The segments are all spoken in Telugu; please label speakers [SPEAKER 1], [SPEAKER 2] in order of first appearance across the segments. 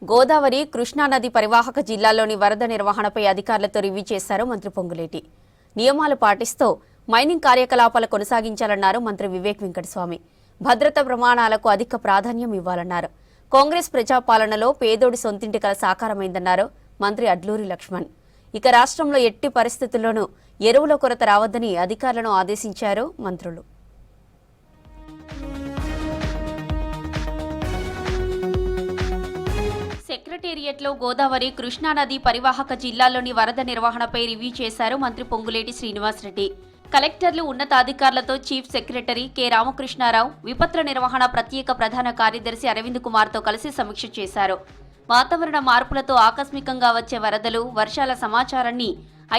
[SPEAKER 1] గోదావరి కృష్ణానది పరివాహక జిల్లాల్లోని వరద నిర్వహణపై అధికారులతో రివ్యూ చేశారు మంత్రి పొంగులేటి. నియమాలు పాటిస్తూ మైనింగ్ కార్యకలాపాలు కొనసాగించాలన్నారు మంత్రి వివేక్ వెంకటస్వామి. భద్రతా ప్రమాణాలకు అధిక ప్రాధాన్యం ఇవ్వాలన్నారు. కాంగ్రెస్ ప్రజాపాలనలో పేదోడి సొంతింటి కల సాకారమైందన్నారు మంత్రి అడ్లూరి లక్ష్మణ్. ఇక రాష్ట్రంలో ఎట్టి పరిస్థితుల్లోనూ ఎరువుల కొరత రావద్దని అధికారులను ఆదేశించారు మంత్రులు. సెక్రటేరియట్లో గోదావరి కృష్ణానది పరివాహక జిల్లాల్లోని వరద నిర్వహణపై రివ్యూ చేశారు మంత్రి పొంగులేటి శ్రీనివాసరెడ్డి. కలెక్టర్లు ఉన్నతాధికారులతో చీఫ్ సెక్రటరీ కె రామకృష్ణారావు, విపత్తుల నిర్వహణ ప్రత్యేక ప్రధాన కార్యదర్శి అరవింద్ కుమార్తో కలిసి సమీక్ష చేశారు. వాతావరణ మార్పులతో ఆకస్మికంగా వచ్చే వరదలు, వర్షాల సమాచారాన్ని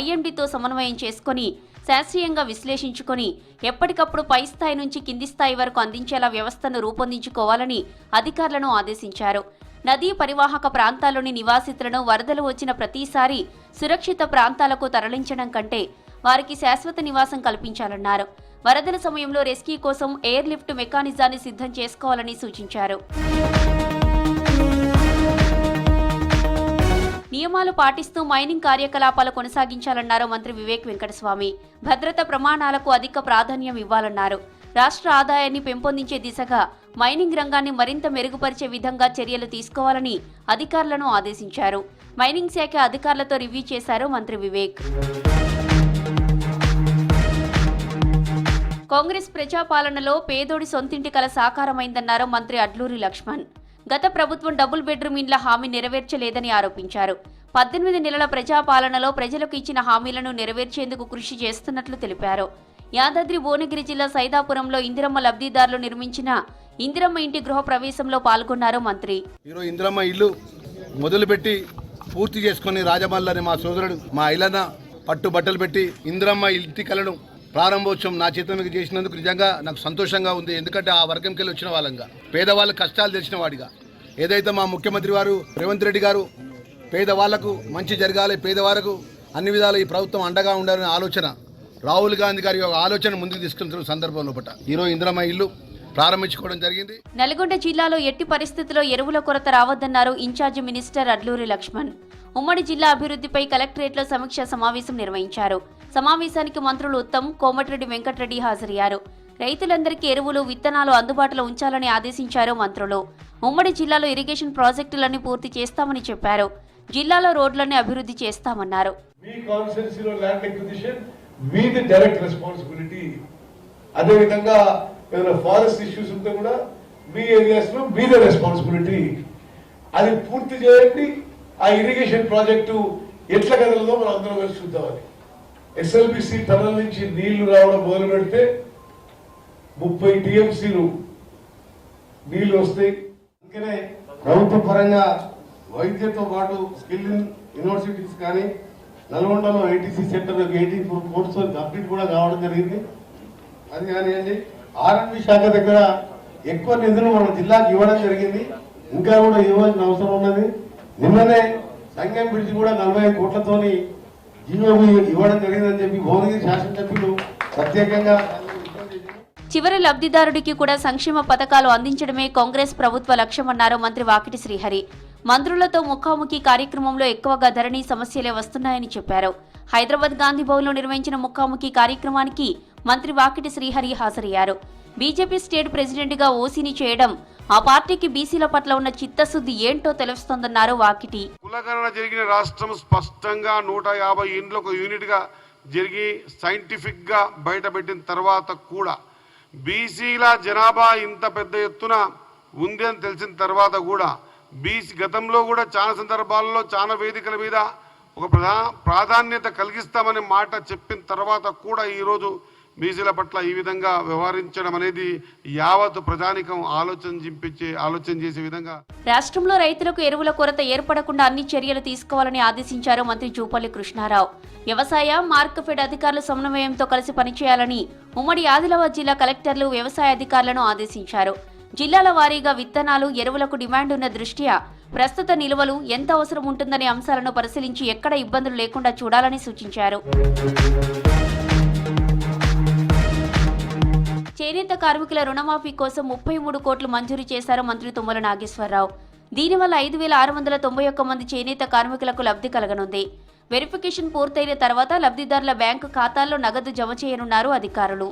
[SPEAKER 1] ఐఎండీతో సమన్వయం చేసుకుని శాస్త్రీయంగా విశ్లేషించుకొని ఎప్పటికప్పుడు పై స్థాయి నుంచి కింది స్థాయి వరకు అందించేలా వ్యవస్థను రూపొందించుకోవాలని అధికారులను ఆదేశించారు. నదీ పరివాహక ప్రాంతాల్లోని నివాసితులను వరదలు వచ్చిన ప్రతిసారి సురక్షిత ప్రాంతాలకు తరలించడం కంటే వారికి శాశ్వత నివాసం కల్పించాలన్నారు. వరదల సమయంలో రెస్క్యూ కోసం ఎయిర్ లిఫ్ట్ మెకానిజాన్ని సిద్ధం చేసుకోవాలని సూచించారు. నియమాలు పాటిస్తూ మైనింగ్ కార్యకలాపాలు కొనసాగించాలన్నారు మంత్రి వివేక్ వెంకటస్వామి. భద్రతా ప్రమాణాలకు అధిక ప్రాధాన్యం ఇవ్వాలన్నారు. రాష్ట్ర ఆదాయాన్ని పెంపొందించే దిశగా మైనింగ్ రంగాన్ని మరింత మెరుగుపరిచే విధంగా చర్యలు తీసుకోవాలని అధికారులను ఆదేశించారు. మైనింగ్ శాఖ అధికారులతో రివ్యూ చేశారు మంత్రి వివేక్. కాంగ్రెస్ ప్రజాపాలనలో పేదోడి సొంతింటి కల సాకారమైందన్నారు మంత్రి అడ్లూరి లక్ష్మణ్. గత ప్రభుత్వం డబుల్ బెడ్రూమ్ ఇండ్ల హామీ నెరవేర్చలేదని ఆరోపించారు. 18 నెలల ప్రజాపాలనలో ప్రజలకు ఇచ్చిన హామీలను నెరవేర్చేందుకు కృషి చేస్తున్నట్లు తెలిపారు. యాదాద్రి భువనగిరి జిల్లా సైదాపురంలో ఇందిరమ్మ లబ్ధిదారులు నిర్మించిన ఇందిరమ్మ ఇంటి గృహ ప్రవేశంలో పాల్గొన్నారు మంత్రి.
[SPEAKER 2] ఈరోజు ఇందిరమ్మ ఇల్లు మొదలుపెట్టి పూర్తి చేసుకుని రాజమల్లని మా సోదరుడు మా ఇలన పట్టుబట్టలు పెట్టి ఇందిరమ్మ ఇంటి కలను ప్రారంభోత్సవం నా చేత మీకు చేసినందుకు నిజంగా నాకు సంతోషంగా ఉంది. ఎందుకంటే ఆ వర్గంకి వెళ్ళి వచ్చిన వాళ్ళంగా పేదవాళ్ళ కష్టాలు తెలిసిన వాడిగా ఏదైతే మా ముఖ్యమంత్రి వారు రేవంత్ రెడ్డి గారు పేదవాళ్లకు మంచి జరగాలి, పేదవాళ్లకు అన్ని విధాలు ఈ ప్రభుత్వం అండగా ఉండాలనే ఆలోచన రాహుల్ గాంధీ గారి ఆలోచన ముందుకు తీసుకెళ్తున్న సందర్భంలో ఈరోజు ఇందిరమ్మ ఇల్లు ప్రారంభించుకోవడం జరిగింది.
[SPEAKER 1] నల్గొండ జిల్లాలో ఎట్టి పరిస్థితుల్లో ఎరువుల కొరత రావద్దన్నారు ఇన్ఛార్జి మినిస్టర్ అడ్లూరి లక్ష్మణ్. ఉమ్మడి జిల్లా అభివృద్ధిపై కలెక్టరేట్లో సమీక్షా సమావేశం నిర్వహించారు. సమావేశానికి మంత్రులు ఉత్తమ్, కోమటిరెడ్డి వెంకటరెడ్డి హాజరయ్యారు. రైతులందరికీ ఎరువులు, విత్తనాలు అందుబాటులో ఉంచాలని ఆదేశించారు మంత్రులు. ఉమ్మడి జిల్లాలో ఇరిగేషన్ ప్రాజెక్టులన్నీ పూర్తి చేస్తామని చెప్పారు. జిల్లాలో రోడ్లన్నీ అభివృద్ధి చేస్తామన్నారు.
[SPEAKER 3] మీది డైరెక్ట్ రెస్పాన్సిబిలిటీ. అదేవిధంగా ఏదైనా ఫారెస్ట్ ఇష్యూస్ ఉంటే కూడా మీ ఏరియాస్ లో మీదే రెస్పాన్సిబిలిటీ. అది పూర్తి చేయండి. ఆ ఇరిగేషన్ ప్రాజెక్టు ఎట్లా కదలదో మనం అందరం కలిసి చూద్దామని. ఎస్ఎల్బిసి టనల్ నుంచి నీళ్లు రావడం మొదలు పెడితే 30 టీఎంసీలు నీళ్లు వస్తాయి. అందుకనే ప్రభుత్వ పరంగా వైద్యంతో పాటు స్కిల్ యూనివర్సిటీస్ కానీ నల్గొండలో ఐటీసీ సెంటర్ 84 కోర్స్ కంప్లీట్ కూడా కావడం జరిగింది. అది కానివ్వండి, ఆర్ఎండ్బి శాఖ దగ్గర ఎక్కువ నిధులు మన జిల్లాకు ఇవ్వడం జరిగింది. ఇంకా కూడా ఇవ్వాల్సిన అవసరం ఉన్నది. నిన్ననే సంగం బ్రిడ్జ్ కూడా 45 కోట్లతోని జీవోబీ ఇవ్వడం జరిగిందని చెప్పి భువనగిరి శాసనసభ్యులు ప్రత్యేకంగా.
[SPEAKER 1] చివరి లబ్ధిదారుడికి కూడా సంక్షేమ పథకాలు అందించడమే కాంగ్రెస్ ప్రభుత్వ లక్ష్యమన్నారు మంత్రి వాకిటి శ్రీహరి. మంత్రులతో ముఖాముఖి కార్యక్రమంలో ఎక్కువగా ధరణి సమస్యలే వస్తున్నాయని చెప్పారు. హైదరాబాద్ గాంధీ భవన్లో నిర్వహించిన ముఖాముఖి కార్యక్రమానికి మంత్రి వాకిటి శ్రీహరి హాజరయ్యారు. బీజేపీ స్టేట్ ప్రెసిడెంట్ గా ఓసీని చేయడం ఆ పార్టీకి బీసీల పట్ల ఉన్న చిత్తశుద్ధి ఏంటో తెలుస్తోందన్నారు వాకిటి.
[SPEAKER 4] కులగణన జరిగిన రాష్ట్రం స్పష్టంగా 150 ఇండ్లు ఒక యూనిట్ గా జరిగి సైంటిఫిక్ గా బయటపెట్టిన తర్వాత కూడా బీసీల జనాభా ఇంత పెద్ద ఎత్తున ఉంది అని తెలిసిన తర్వాత కూడా బీసీ గతంలో కూడా చాలా సందర్భాల్లో చాలా వేదికల మీద ఒక ప్రాధాన్యత కలిగిస్తామనే మాట చెప్పిన తర్వాత కూడా ఈరోజు బీసీల పట్ల ఈ విధంగా వ్యవహరించడం అనేది యావత్ ప్రజానికం ఆలోచన చేసే విధంగా.
[SPEAKER 1] రాష్ట్రంలో రైతులకు ఎరువుల కొరత ఏర్పడకుండా అన్ని చర్యలు తీసుకోవాలని ఆదేశించారు మంత్రి జూపల్లి కృష్ణారావు. వ్యవసాయ, మార్కెఫెడ్ అధికారులు సమన్వయంతో కలిసి పనిచేయాలని ఉమ్మడి ఆదిలాబాద్ జిల్లా కలెక్టర్లు, వ్యవసాయ అధికారులను ఆదేశించారు. జిల్లాల వారీగా విత్తనాలు, ఎరువులకు డిమాండ్ ఉన్న దృష్ట్యా ప్రస్తుత నిల్వలు ఎంత అవసరం ఉంటుందనే అంశాలను పరిశీలించి ఎక్కడ ఇబ్బందులు లేకుండా చూడాలని సూచించారు. చేనేత కార్మికుల రుణమాఫీ కోసం 33 కోట్లు మంజూరు చేశారు మంత్రి తుమ్మల నాగేశ్వరరావు. దీనివల్ల 5,691 మంది చేనేత కార్మికులకు లబ్ధి కలగనుంది. వెరిఫికేషన్ పూర్తయిన తర్వాత లబ్ధిదారుల బ్యాంకు ఖాతాల్లో నగదు జమ చేయనున్నారు అధికారులు.